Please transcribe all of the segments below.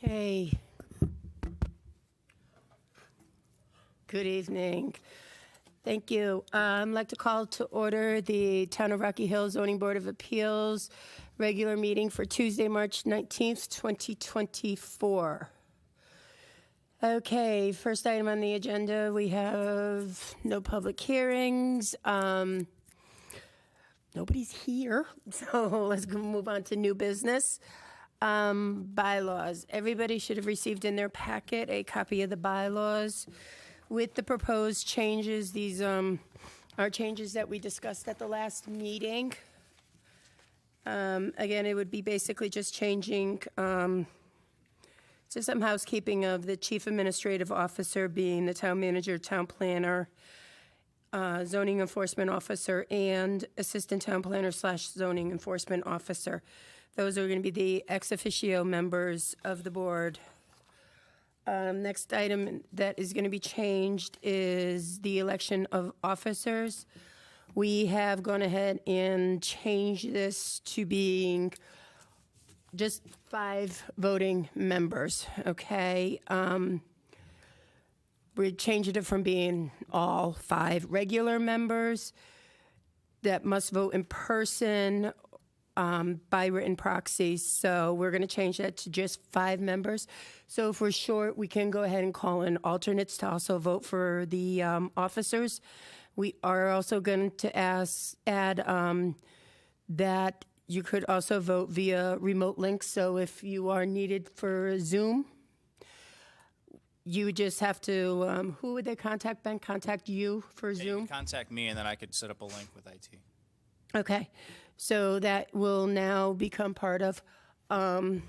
Okay. Good evening. Thank you. I'd like to call to order the Town of Rocky Hill Zoning Board of Appeals regular meeting for Tuesday, March 19th, 2024. Okay, first item on the agenda, we have no public hearings. Nobody's here, so let's move on to new business. Bylaws. Everybody should have received in their packet a copy of the bylaws with the proposed changes. These are changes that we discussed at the last meeting. Again, it would be basically just changing some housekeeping of the chief administrative officer being the town manager, town planner, zoning enforcement officer, and assistant town planner / zoning enforcement officer. Those are going to be the ex officio members of the board. Next item that is going to be changed is the election of officers. We have gone ahead and changed this to being just 5 voting members, okay? We changed it from being all 5 regular members that must vote in person by written proxy. So we're going to change that to just 5 members. So if we're short, we can go ahead and call in alternates to also vote for the officers. We are also going to add that you could also vote via remote link. So if you are needed for Zoom, you would just have to, who would they contact, Ben? Contact you for Yeah, you Zoom? can contact me, and then I could set up a link with IT. Okay, so that will now become part of that.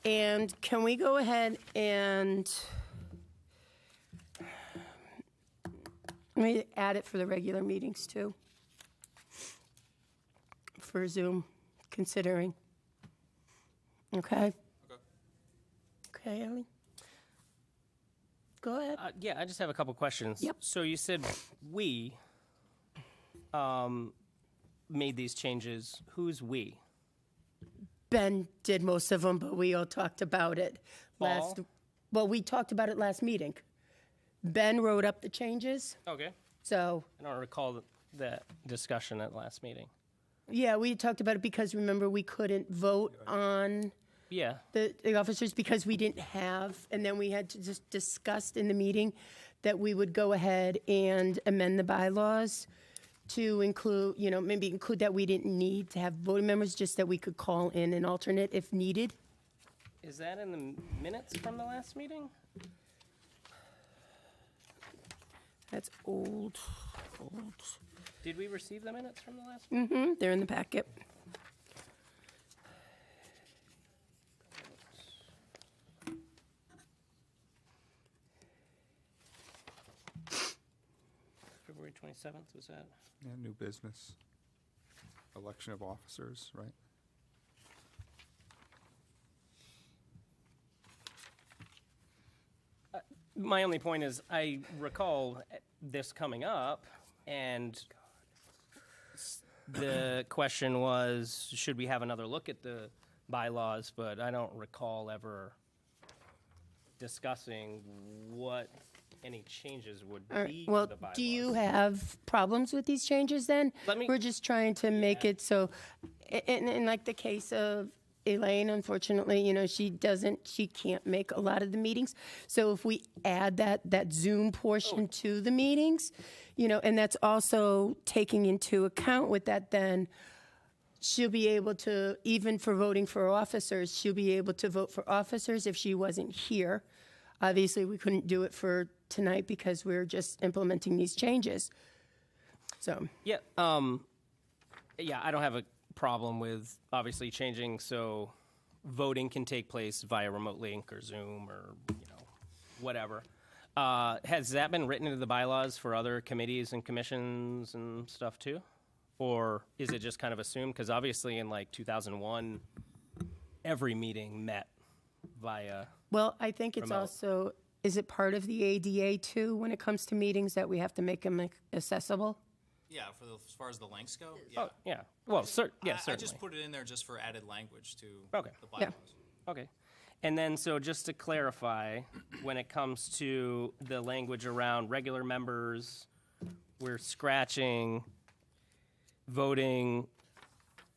And can we go ahead and let me add it for the regular meetings too, for Zoom, considering. Okay? Okay, Ellie? Go ahead. Yeah, I just have a couple questions. Yep. So you said we made these changes. Who's we? Ben did most of them, but we all talked about it last. All? Well, we talked about it last meeting. Ben wrote up the changes, Okay. so I don't recall that discussion at last meeting. yeah, we talked about it because remember we couldn't vote on Yeah. the officers because we didn't have, and then we had to just discuss in the meeting that we would go ahead and amend the bylaws to include, maybe include that we didn't need to have voting members, just that we could call in an alternate if needed. Is that in the minutes from the last meeting? That's old. Did we receive the minutes from the last meeting? Mm-hmm, they're in the packet. February 27th, was that? Yeah, new business. Election of officers, right? My only point is I recall this coming up, and the question was, should we have another look at the bylaws? But I don't recall ever discussing what any changes would All right, be to well, the bylaws. do you have problems with these changes then? Let me- We're just trying to make it so, in like the case of Elaine, unfortunately, she can't make a lot of the meetings. So if we add that Zoom portion to the meetings, and that's also taking into account with that, then she'll be able to, even for voting for officers, she'll be able to vote for officers if she wasn't here. Obviously, we couldn't do it for tonight because we're just implementing these changes. So, Yeah, yeah, I don't have a problem with obviously changing so voting can take place via remote link or Zoom or whatever. Has that been written into the bylaws for other committees and commissions and stuff too, or is it just kind of assumed? Because obviously in like 2001, every meeting met via. well, I think it's Remote. also, is it part of the ADA too, when it comes to meetings, that we have to make them accessible? Yeah, as far as the links go, yeah. Oh, yeah. Well, yeah, I certainly. just put it in there just for added language to Okay. the bylaws. Okay. And then, so just to clarify, when it comes to the language around regular members, we're scratching voting,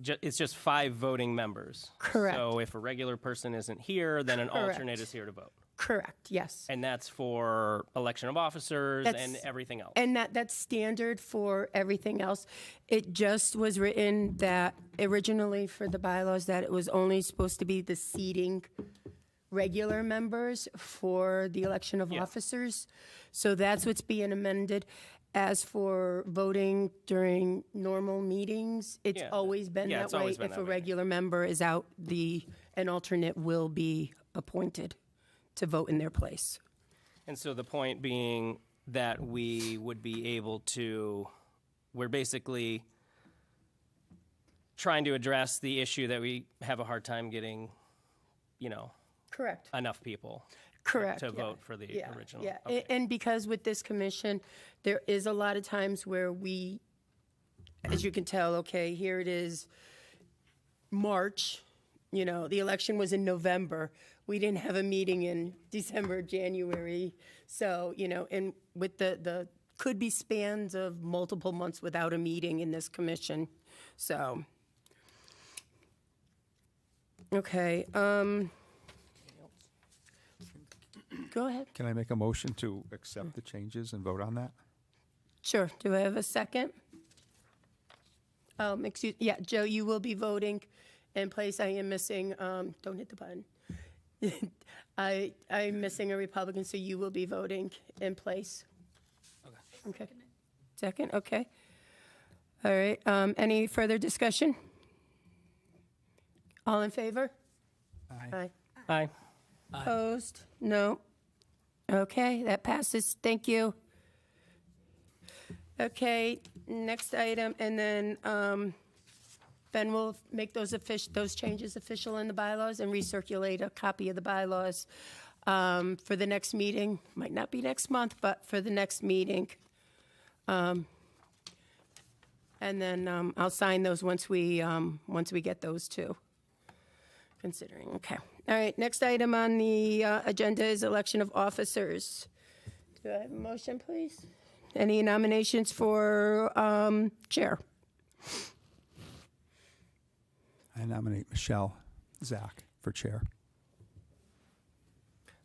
it's just 5 voting members. Correct. So if a regular person isn't here, then an Correct. alternate is here to vote. Correct, yes. And that's for election of officers That's- and everything else. And that's standard for everything else. It just was written that originally for the bylaws that it was only supposed to be the seating regular members for the election of officers. So that's what's being amended. As for voting during normal meetings, it's Yeah. always been Yeah, that it's way. always been If that a way. regular member is out, an alternate will be appointed to vote in their place. And so the point being that we would be able to, we're basically trying to address the issue that we have a hard time getting, Correct. enough people Correct. to yeah. vote for the Yeah, original. yeah. Okay. And because with this commission, there is a lot of times where we, as you can tell, okay, here it is, March, the election was in November. We didn't have a meeting in December, January. So, and with the could be spans of multiple months without a meeting in this commission. So, okay, go ahead. Can I make a motion to accept the changes and vote on that? Sure. Do I have a second? Yeah, Joe, you will be voting in place. I am missing, don't hit the button. I'm missing a Republican, so you will be voting in place. Okay. Second, okay. All right, any further discussion? All in favor? Aye. Aye. Opposed? No. Okay, that passes. Thank you. Okay, next item, and then Ben will make those changes official in the bylaws and recirculate a copy of the bylaws for the next meeting. Might not be next month, but for the next meeting. And then I'll sign those once we get those too. Considering, okay. All right, next item on the agenda is election of officers. Do I have a motion, please? Any nominations for chair? I nominate Michelle Zach for chair.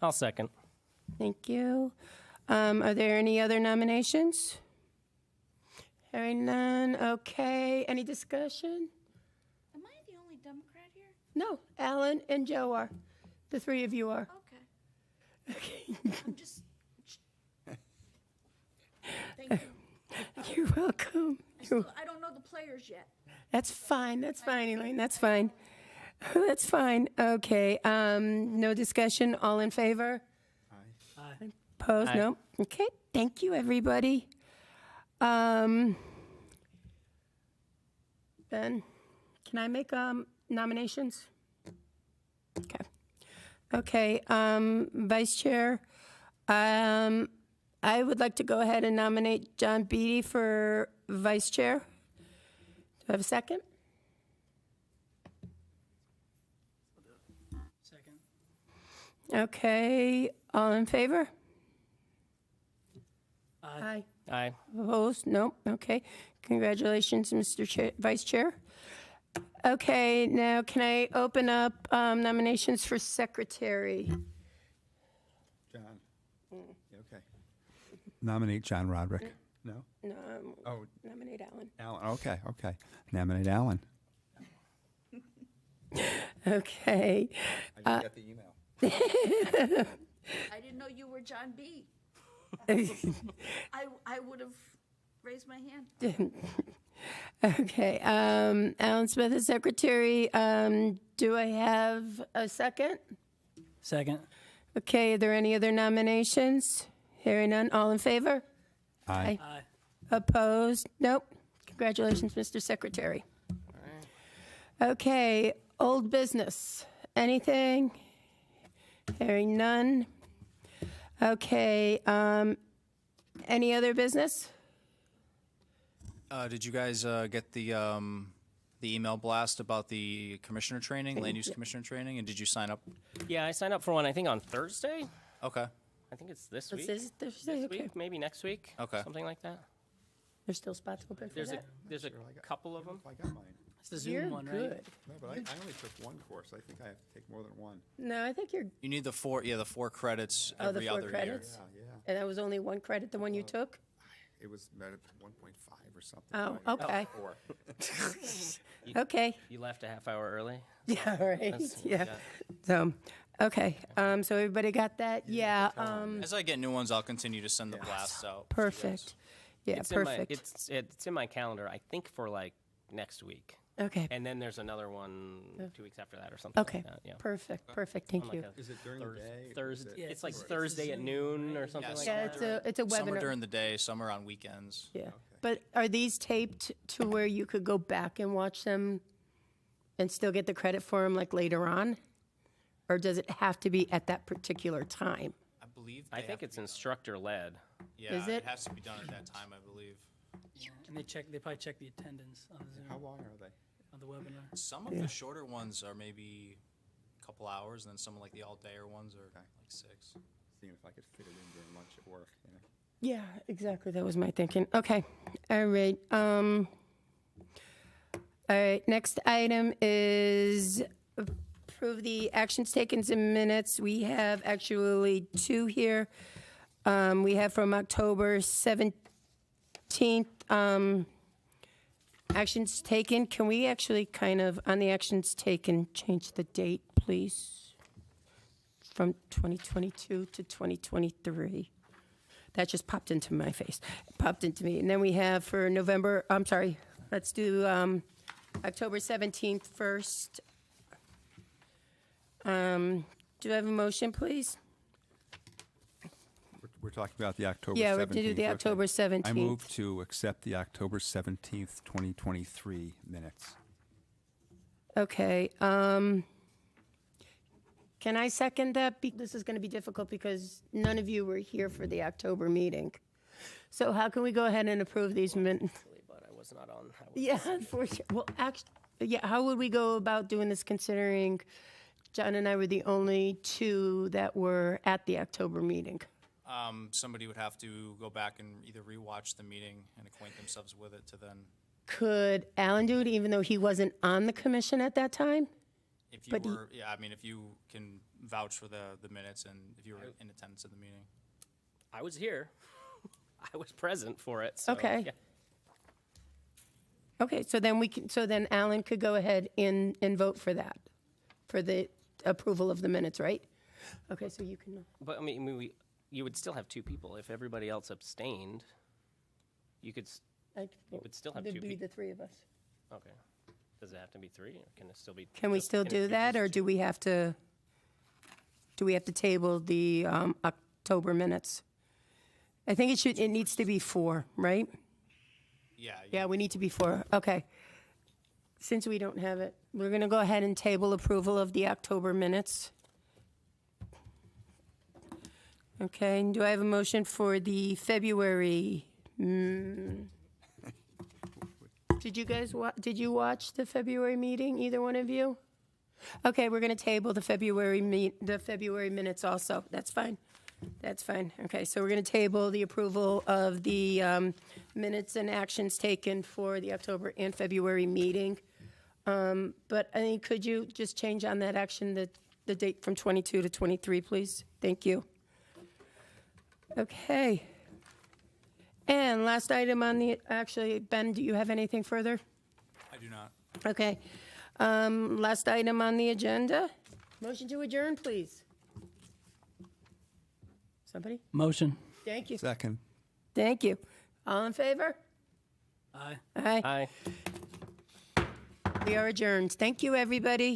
I'll second. Thank you. Are there any other nominations? Hearing none, okay. Any discussion? Am I the only Democrat here? No, Alan and Joe are. The three of you are. Okay. I'm just. Thank you. You're welcome. I don't know the players yet. That's fine, Elaine, that's fine. That's fine, okay. No discussion, all in favor? Aye. Opposed, Aye. no? Okay, thank you, everybody. Ben, can I make nominations? Okay. Okay, Vice Chair, I would like to go ahead and nominate John Beatty for Vice Chair. Do I have a second? Second. Okay, all in favor? Aye. Aye. Opposed? Nope. Okay. Congratulations, Mr. Vice Chair. Okay, now can I open up nominations for Secretary? John. Okay. Nominate John Roderick. No? No, Oh, nominate Alan. Alan. Okay. Nominate Alan. Okay. I just got the email. I didn't know you were John B. I would have raised my hand. Okay. Alan Smith is Secretary. Do I have a second? Second. Okay, are there any other nominations? Hearing none, all in favor? Aye. Aye. Opposed? Nope. Congratulations, Mr. Secretary. Okay, old business. Anything? Hearing none. Okay, any other business? Did you guys get the email blast about the commissioner training, land use commissioner training, and did you sign up? Yeah, I signed up for one, I think on Thursday. Okay. I think it's this This week. is Thursday, This okay. week, maybe next week. Okay. Something like that. There's still spots open for There's a that? there's a couple of them. If I got mine. It's the Zoom You're one, right? good. No, but I only took one course. I think I have to take more than one. No, I think you're, You need the four credits oh, the every 4 other year. credits? Yeah. And that was only 1 credit, the one you took? It was at 1.5 or something. Oh, I got okay. 4. Okay. You left a half hour early. Yeah, right, That's what we yeah. got. So, okay, so everybody got that? Yeah, As I get new ones, I'll continue to send the blasts out. to you guys. perfect. Yeah, It's in my perfect. it's in my calendar. I think for like next week, Okay, and then there's another one 2 weeks after that or something. okay, Like that, yeah. perfect, thank On like you. a Is it during the day? or is Thursday. it- Yeah, It's like it's a Thursday at Zoom, noon or right? something Yeah, like Yeah, that. it's a Some are webinar. during the day, some are on weekends. Yeah, but are these taped to where you could go back and watch them and still get the credit for them like later on? Or does it have to be at that particular time? I believe. I they think have to it's be done. instructor led. Yeah, Is it? has to be done at that time, I believe. And they probably check the attendance on the Zoom, How long are they? on the webinar. Some of the shorter ones are maybe a couple hours, and then some like the all-dayer ones are like 6. Seeing if I could fit it in during lunch at work. You know? Yeah, exactly, that was my thinking. Okay, all right. All right, next item is approve the actions taken in minutes. We have actually 2 here. We have from October 17th, actions taken. Can we actually kind of, on the actions taken, change the date, please? From 2022 to 2023. That just popped into my face, popped into me. And then we have for November, I'm sorry, let's do October 17th first. Do I have a motion, please? We're talking about the October 17th. Yeah, we're to do the okay. October 17th. I move to accept the October 17th, 2023 minutes. Okay, can I second that? This is going to be difficult because none of you were here for the October meeting. So how can we go ahead and approve these minutes? But I was not on. Yeah, unfortunately. Well, actually, yeah, how would we go about doing this considering John and I were the only 2 that were at the October meeting? Somebody would have to go back and either rewatch the meeting and acquaint themselves with it to then, Could Alan do it even though he wasn't on the commission at that time? if you But he- were, yeah, I mean, if you can vouch for the minutes and if you were in attendance at the meeting. I was here. I was present for it. So, Okay. yeah. Okay, so then Alan could go ahead and vote for that, for the approval of the minutes, right? Okay, so you can, But I mean, you would still have 2 people if everybody else abstained. You could. would still have 2 It'd be people. the 3 of us. Okay. Does it have to be 3, or can it still be? Can we just- still can it do be that, just or 2? do we have to table the October minutes? I think it needs to be 4, right? Yeah. Yeah, we need to be 4, okay. Since we don't have it, we're going to go ahead and table approval of the October minutes. Okay, and do I have a motion for the February? Did you watch the February meeting, either one of you? Okay, we're going to table the February minutes also. That's fine. That's fine. Okay, so we're going to table the approval of the minutes and actions taken for the October and February meeting. But I think, could you just change on that action, the date from 22 to 23, please? Thank you. Okay. And last item on the, actually, Ben, do you have anything further? I do not. Okay. Last item on the agenda. Motion to adjourn, please. Somebody? Motion. Thank you. Second. Thank you. All in favor? Aye. Aye. Aye. We are adjourned. Thank you, everybody.